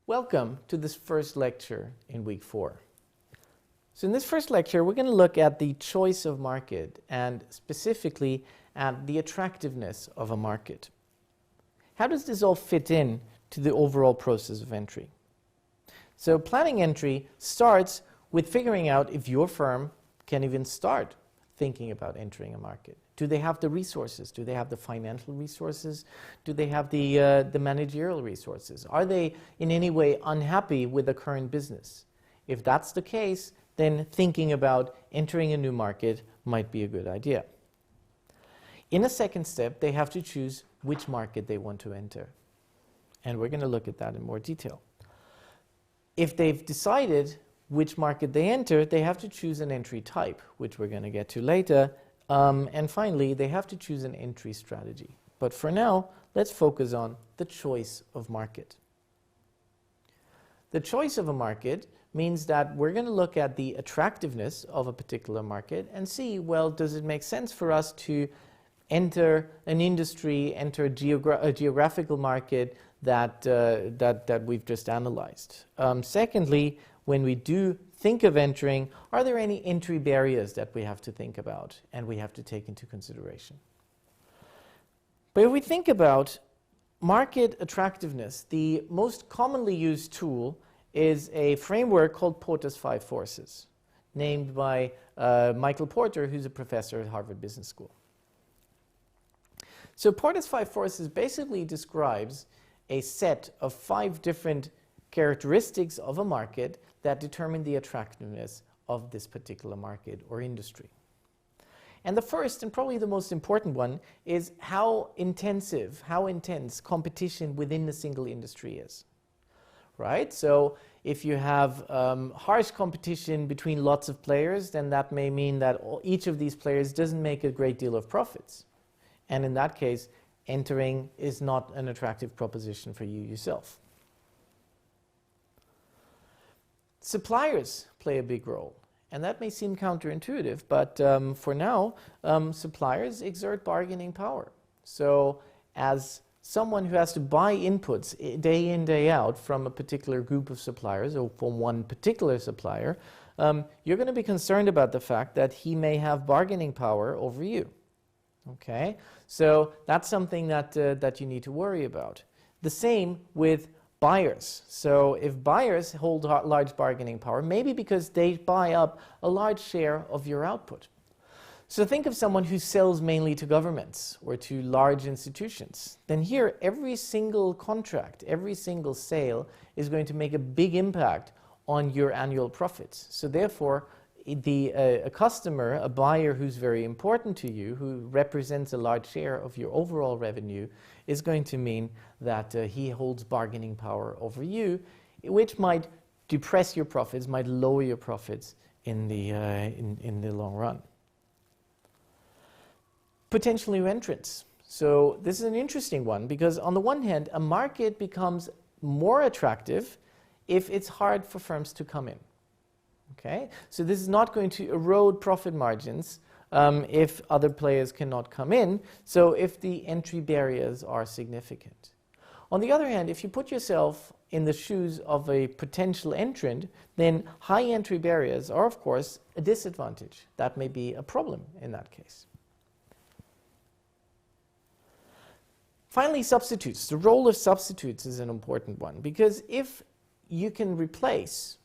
Welcome to this first lecture in week 4. So in this first lecture, we're going to look at the choice of market and specifically at the attractiveness of a market. How does this all fit in to the overall process of entry? So planning entry starts with figuring out if your firm can even start thinking about entering a market. Do they have the resources? Do they have the financial resources? Do they have the managerial resources? Are they in any way unhappy with the current business? If that's the case, then thinking about entering a new market might be a good idea. In a second step, they have to choose which market they want to enter. And we're going to look at that in more detail. If they've decided which market they enter, they have to choose an entry type, which we're going to get to later. And finally, they have to choose an entry strategy. But for now, let's focus on the choice of market. The choice of a market means that we're going to look at the attractiveness of a particular market and see, well, does it make sense for us to enter an industry, enter a geographical market that we've just analyzed. Secondly, when we do think of entering, are there any entry barriers that we have to think about and we have to take into consideration? But if we think about market attractiveness, the most commonly used tool is a framework called Porter's 5 Forces, named by Michael Porter, who's a professor at Harvard Business School. So Porter's 5 Forces basically describes a set of 5 different characteristics of a market that determine the attractiveness of this particular market or industry. And the first and probably the most important one is how intense competition within the single industry is. Right? So if you have harsh competition between lots of players, then that may mean that each of these players doesn't make a great deal of profits. And in that case, entering is not an attractive proposition for you yourself. Suppliers play a big role, and that may seem counterintuitive, but for now, suppliers exert bargaining power. So as someone who has to buy inputs day in, day out from a particular group of suppliers or from one particular supplier, you're going to be concerned about the fact that he may have bargaining power over you. Okay, so that's something that you need to worry about. The same with buyers. So if buyers hold large bargaining power, maybe because they buy up a large share of your output. So think of someone who sells mainly to governments or to large institutions. Then here, every single contract, every single sale is going to make a big impact on your annual profits. So therefore, a customer, a buyer who's very important to you, who represents a large share of your overall revenue, is going to mean that he holds bargaining power over you, which might depress your profits, might lower your profits in the long run. Potential new entrants. So this is an interesting one because on the one hand, a market becomes more attractive if it's hard for firms to come in. Okay, so this is not going to erode profit margins if other players cannot come in, so if the entry barriers are significant. On the other hand, if you put yourself in the shoes of a potential entrant, then high entry barriers are, of course, a disadvantage. That may be a problem in that case. Finally, substitutes. The role of substitutes is an important one because if you can replace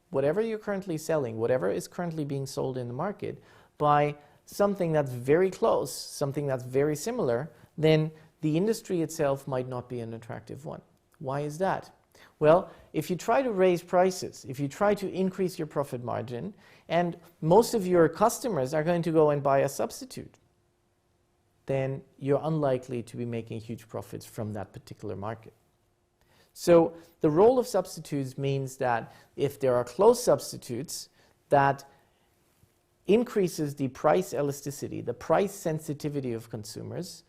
whatever you're currently selling, whatever is currently being sold in the market, by something that's very close, something that's very similar, then the industry itself might not be an attractive one. Why is that? Well, if you try to raise prices, if you try to increase your profit margin, and most of your customers are going to go and buy a substitute, then you're unlikely to be making huge profits from that particular market. So the role of substitutes means that if there are close substitutes, that increases the price elasticity, the price sensitivity of consumers,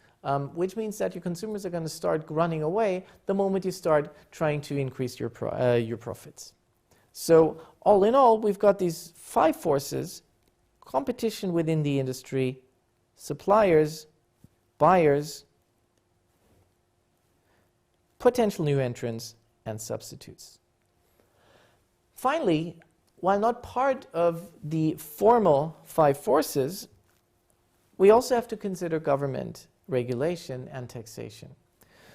which means that your consumers are going to start running away the moment you start trying to increase your profits. So all in all, we've got these 5 forces: competition within the industry, suppliers, buyers, potential new entrants, and substitutes. Finally, while not part of the formal 5 forces, we also have to consider government regulation and taxation.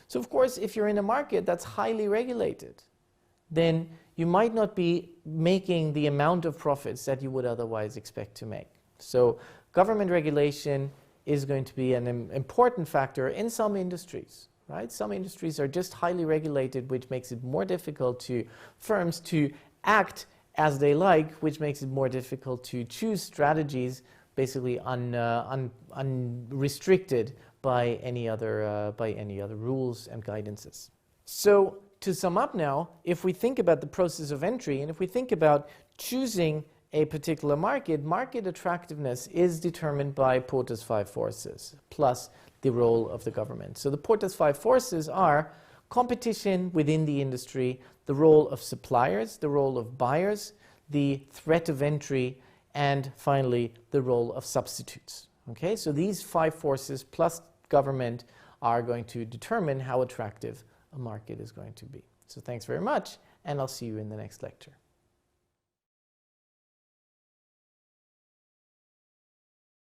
So of course, if you're in a market that's highly regulated, then you might not be making the amount of profits that you would otherwise expect to make. So government regulation is going to be an important factor in some industries, right? Some industries are just highly regulated, which makes it more difficult to firms to act as they like, which makes it more difficult to choose strategies basically unrestricted by any other rules and guidances. So to sum up now, if we think about the process of entry and if we think about choosing a particular market, market attractiveness is determined by Porter's 5 forces plus the role of the government. So the Porter's 5 forces are competition within the industry, the role of suppliers, the role of buyers, the threat of entry, and finally the role of substitutes. Okay, so these 5 forces plus government are going to determine how attractive a market is going to be. So thanks very much, and I'll see you in the next lecture.